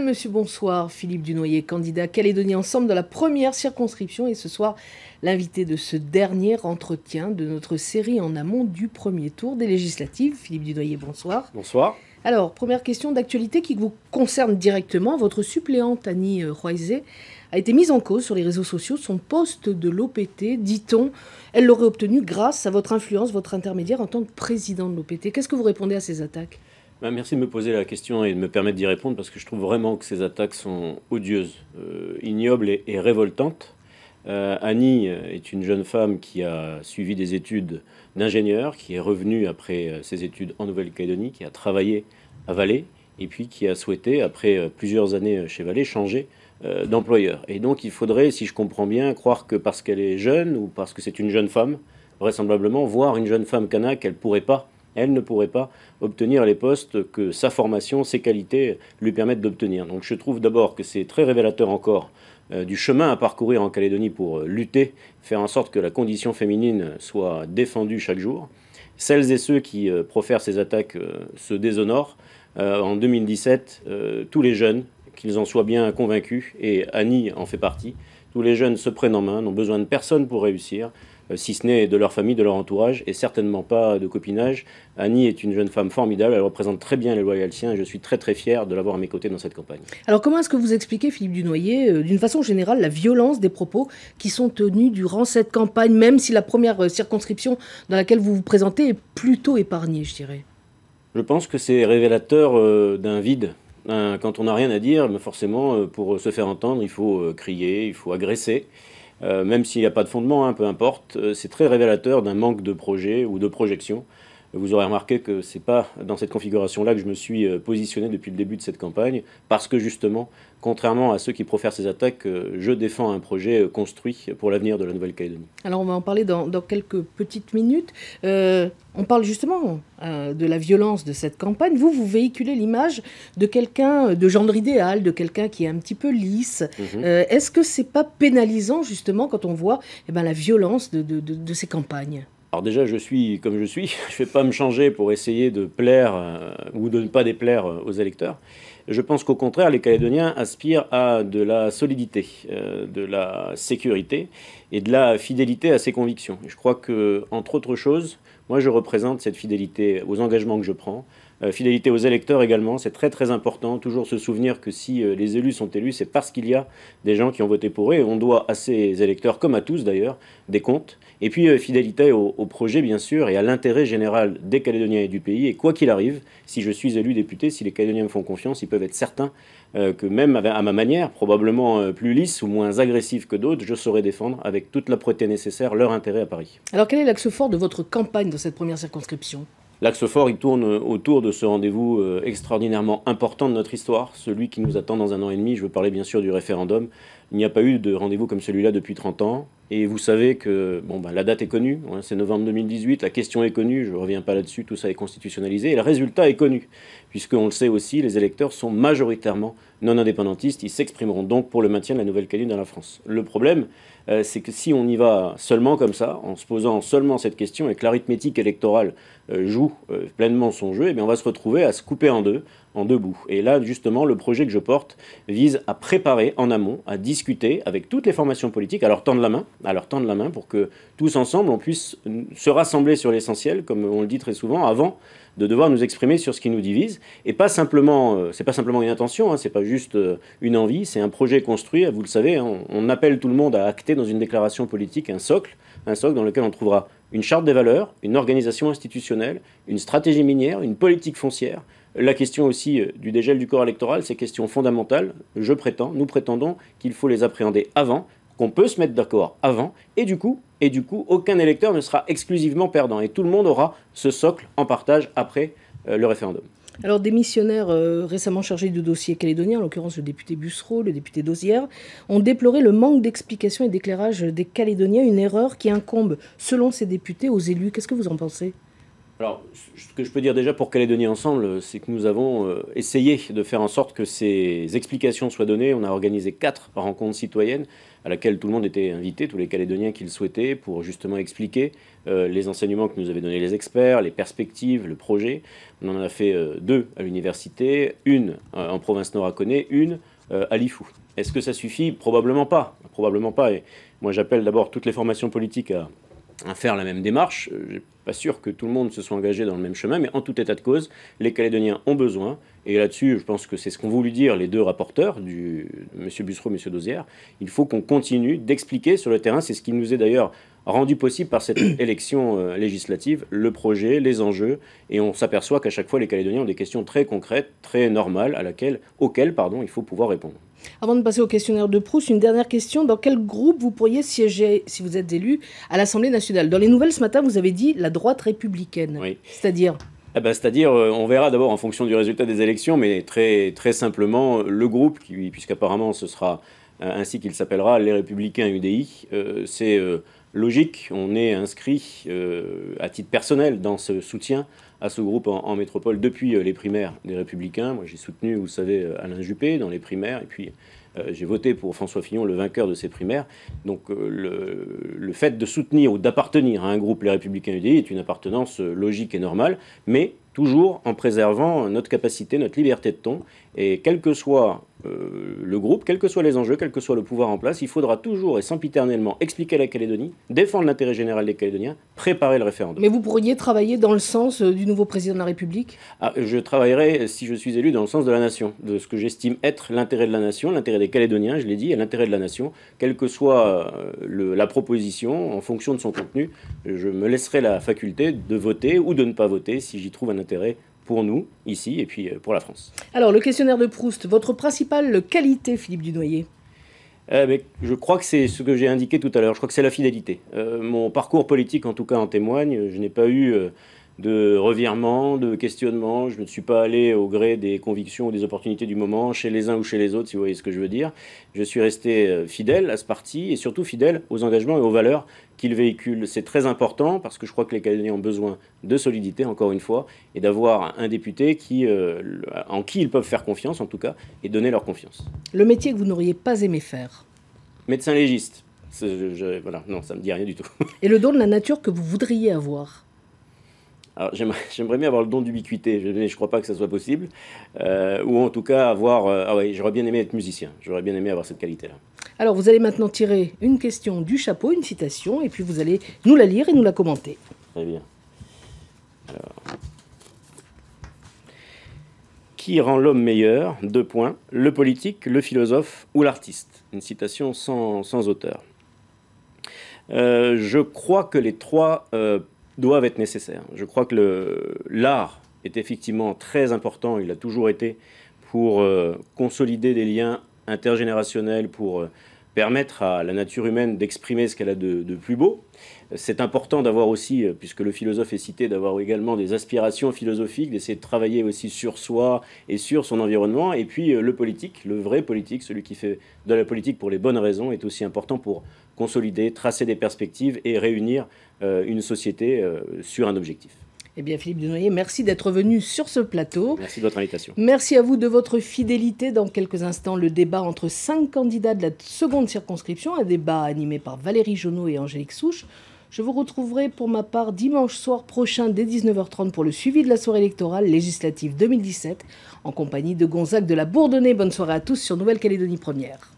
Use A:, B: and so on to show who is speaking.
A: Mesdames, Messieurs, bonsoir. Philippe Dunoyer, candidat Calédonie Ensemble dans la première circonscription et ce soir, l'invité de ce dernier entretien de notre série en amont du premier tour des législatives. Philippe Dunoyer, bonsoir.
B: Bonsoir.
A: Alors, première question d'actualité qui vous concerne directement. Votre suppléante Annie Roisey a été mise en cause sur les réseaux sociaux. Son poste de l'OPT, dit-on, elle l'aurait obtenu grâce à votre influence, votre intermédiaire en tant que président de l'OPT. Qu'est-ce que vous répondez à ces attaques ?
B: Merci de me poser la question et de me permettre d'y répondre parce que je trouve vraiment que ces attaques sont odieuses, ignobles et révoltantes. Annie est une jeune femme qui a suivi des études d'ingénieur, qui est revenue après ses études en Nouvelle-Calédonie, qui a travaillé à Valais et puis qui a souhaité, après plusieurs années chez Valais, changer d'employeur. Et donc il faudrait, si je comprends bien, croire que parce qu'elle est jeune ou parce que c'est une jeune femme, vraisemblablement, voir une jeune femme kanak, elle ne pourrait pas obtenir les postes que sa formation, ses qualités lui permettent d'obtenir. Donc je trouve d'abord que c'est très révélateur encore du chemin à parcourir en Calédonie pour lutter, faire en sorte que la condition féminine soit défendue chaque jour. Celles et ceux qui profèrent ces attaques se déshonorent. En 2017, tous les jeunes, qu'ils en soient bien convaincus, et Annie en fait partie, tous les jeunes se prennent en main, n'ont besoin de personne pour réussir, si ce n'est de leur famille, de leur entourage, et certainement pas de copinage. Annie est une jeune femme formidable, elle représente très bien les Loyaltiens, et je suis très très fier de l'avoir à mes côtés dans cette campagne.
A: Alors comment est-ce que vous expliquez, Philippe Dunoyer, d'une façon générale, la violence des propos qui sont tenus durant cette campagne, même si la première circonscription dans laquelle vous vous présentez est plutôt épargnée, je dirais ?
B: Je pense que c'est révélateur d'un vide. Quand on n'a rien à dire, forcément, pour se faire entendre, il faut crier, il faut agresser. Même s'il n'y a pas de fondement, peu importe, c'est très révélateur d'un manque de projet ou de projection. Vous aurez remarqué que ce n'est pas dans cette configuration-là que je me suis positionné depuis le début de cette campagne, parce que justement, contrairement à ceux qui profèrent ces attaques, je défends un projet construit pour l'avenir de la Nouvelle-Calédonie.
A: Alors on va en parler dans quelques petites minutes. On parle justement de la violence de cette campagne. Vous véhiculez l'image de quelqu'un, de gendre idéal, de quelqu'un qui est un petit peu lisse. Est-ce que c'est pas pénalisant justement quand on voit la violence de ces campagnes ?
B: Alors déjà, je suis comme je suis. Je ne vais pas me changer pour essayer de plaire ou de ne pas déplaire aux électeurs. Je pense qu'au contraire, les Calédoniens aspirent à de la solidité, de la sécurité et de la fidélité à ses convictions. Et je crois que, entre autres choses, moi je représente cette fidélité aux engagements que je prends, fidélité aux électeurs également. C'est très très important, toujours se souvenir que si les élus sont élus, c'est parce qu'il y a des gens qui ont voté pour eux. Et on doit à ces électeurs, comme à tous d'ailleurs, des comptes. Et puis fidélité au projet, bien sûr, et à l'intérêt général des Calédoniens et du pays. Et quoi qu'il arrive, si je suis élu député, si les Calédoniens me font confiance, ils peuvent être certains que même à ma manière, probablement plus lisse ou moins agressive que d'autres, je saurai défendre avec toute la propreté nécessaire leur intérêt à Paris.
A: Alors quel est l'axe fort de votre campagne dans cette première circonscription ?
B: L'axe fort, il tourne autour de ce rendez-vous extraordinairement important de notre histoire, celui qui nous attend dans 1 an et demi. Je veux parler bien sûr du référendum. Il n'y a pas eu de rendez-vous comme celui-là depuis 30 ans. Et vous savez que la date est connue, c'est novembre 2018, la question est connue, je ne reviens pas là-dessus, tout ça est constitutionnalisé, et le résultat est connu, puisqu'on le sait aussi, les électeurs sont majoritairement non indépendantistes, ils s'exprimeront donc pour le maintien de la Nouvelle-Calédonie dans la France. Le problème, c'est que si on y va seulement comme ça, en se posant seulement cette question, et que l'arithmétique électorale joue pleinement son jeu, on va se retrouver à se couper en deux bouts. Et là, justement, le projet que je porte vise à préparer en amont, à discuter avec toutes les formations politiques, à leur tendre la main pour que tous ensemble, on puisse se rassembler sur l'essentiel, comme on le dit très souvent, avant de devoir nous exprimer sur ce qui nous divise. Et pas simplement, c'est pas simplement une intention, c'est pas juste une envie, c'est un projet construit, vous le savez, on appelle tout le monde à acter dans une déclaration politique un socle dans lequel on trouvera une charte des valeurs, une organisation institutionnelle, une stratégie minière, une politique foncière. La question aussi du dégel du corps électoral, ces questions fondamentales, nous prétendons qu'il faut les appréhender avant, qu'on peut se mettre d'accord avant, et du coup, aucun électeur ne sera exclusivement perdant, et tout le monde aura ce socle en partage après le référendum.
A: Alors, des missionnaires récemment chargés du dossier calédonien, en l'occurrence le député Bussereau, le député d'Ozières, ont déploré le manque d'explications et d'éclairage des Calédoniens, une erreur qui incombe, selon ces députés, aux élus. Qu'est-ce que vous en pensez ?
B: Alors, ce que je peux dire déjà pour Calédonie Ensemble, c'est que nous avons essayé de faire en sorte que ces explications soient données. On a organisé 4 rencontres citoyennes à laquelle tout le monde était invité, tous les Calédoniens qui le souhaitaient, pour justement expliquer les enseignements que nous avaient donnés les experts, les perspectives, le projet. On en a fait 2 à l'université, une en province nord à Koné, une à Lifou. Est-ce que ça suffit? Probablement pas. Probablement pas. Et moi, j'appelle d'abord toutes les formations politiques à faire la même démarche. Je ne suis pas sûr que tout le monde se soit engagé dans le même chemin, mais en tout état de cause, les Calédoniens ont besoin, et là-dessus, je pense que c'est ce qu'ont voulu dire les 2 rapporteurs, M. Bussereau et M. Dauzière, il faut qu'on continue d'expliquer sur le terrain, c'est ce qui nous est d'ailleurs rendu possible par cette élection législative, le projet, les enjeux, et on s'aperçoit qu'à chaque fois, les Calédoniens ont des questions très concrètes, très normales, auxquelles il faut pouvoir répondre.
A: Avant de passer au questionnaire de Proust, une dernière question. Dans quel groupe vous pourriez siéger, si vous êtes élu, à l'Assemblée nationale? Dans les nouvelles ce matin, vous avez dit la droite républicaine.
B: Oui.
A: C'est-à-dire
B: c'est-à-dire, on verra d'abord en fonction du résultat des élections, mais très, très simplement, le groupe, puisqu'apparemment ce sera ainsi qu'il s'appellera, les Républicains UDI, c'est logique. On est inscrit à titre personnel dans ce soutien à ce groupe en métropole depuis les primaires des Républicains. Moi, j'ai soutenu, vous savez, Alain Juppé dans les primaires, et puis j'ai voté pour François Fillon, le vainqueur de ces primaires. Donc le fait de soutenir ou d'appartenir à un groupe, les Républicains UDI, est une appartenance logique et normale, mais toujours en préservant notre capacité, notre liberté de ton. Et quel que soit le groupe, quels que soient les enjeux, quel que soit le pouvoir en place, il faudra toujours et sempiternellement expliquer la Calédonie, défendre l'intérêt général des Calédoniens, préparer le référendum.
A: Mais vous pourriez travailler dans le sens du nouveau président de la République?
B: Je travaillerai, si je suis élu, dans le sens de la nation, de ce que j'estime être l'intérêt de la nation, l'intérêt des Calédoniens, je l'ai dit, et l'intérêt de la nation, quelle que soit la proposition, en fonction de son contenu, je me laisserai la faculté de voter ou de ne pas voter si j'y trouve un intérêt pour nous, ici, et puis pour la France.
A: Alors, le questionnaire de Proust, votre principale qualité, Philippe Dunoyer?
B: Je crois que c'est ce que j'ai indiqué tout à l'heure, je crois que c'est la fidélité. Mon parcours politique, en tout cas, en témoigne. Je n'ai pas eu de revirement, de questionnement. Je ne suis pas allé au gré des convictions ou des opportunités du moment, chez les uns ou chez les autres, si vous voyez ce que je veux dire. Je suis resté fidèle à ce parti et surtout fidèle aux engagements et aux valeurs qu'il véhicule. C'est très important parce que je crois que les Calédoniens ont besoin de solidité, encore une fois, et d'avoir un député en qui ils peuvent faire confiance, en tout cas, et donner leur confiance.
A: Le métier que vous n'auriez pas aimé faire?
B: Médecin légiste. Voilà, non, ça ne me dit rien du tout.
A: Et le don de la nature que vous voudriez avoir?
B: Alors, j'aimerais bien avoir le don d'ubiquité, je ne crois pas que ça soit possible, ou en tout cas j'aurais bien aimé être musicien, j'aurais bien aimé avoir cette qualité-là.
A: Alors vous allez maintenant tirer une question du chapeau, une citation, et puis vous allez nous la lire et nous la commenter.
B: Très bien. Alors, qui rend l'homme meilleur? 2 points. Le politique, le philosophe ou l'artiste? Une citation sans auteur. Je crois que les 3 doivent être nécessaires. Je crois que l'art est effectivement très important, il a toujours été, pour consolider des liens intergénérationnels, pour permettre à la nature humaine d'exprimer ce qu'elle a de plus beau. C'est important d'avoir aussi, puisque le philosophe est cité, d'avoir également des aspirations philosophiques, d'essayer de travailler aussi sur soi et sur son environnement. Et puis le politique, le vrai politique, celui qui fait de la politique pour les bonnes raisons, est aussi important pour consolider, tracer des perspectives et réunir une société sur un objectif.
A: Eh bien, Philippe Dunoyer, merci d'être venu sur ce plateau.
B: Merci de votre invitation.
A: Merci à vous de votre fidélité. Dans quelques instants, le débat entre 5 candidats de la seconde circonscription, un débat animé par Valérie Jonot et Angélique Souche. Je vous retrouverai pour ma part dimanche soir prochain dès 19h30 pour le suivi de la soirée électorale législative 2017 en compagnie de Gonzague de la Bourdonnais. Bonne soirée à tous sur Nouvelle-Calédonie Première.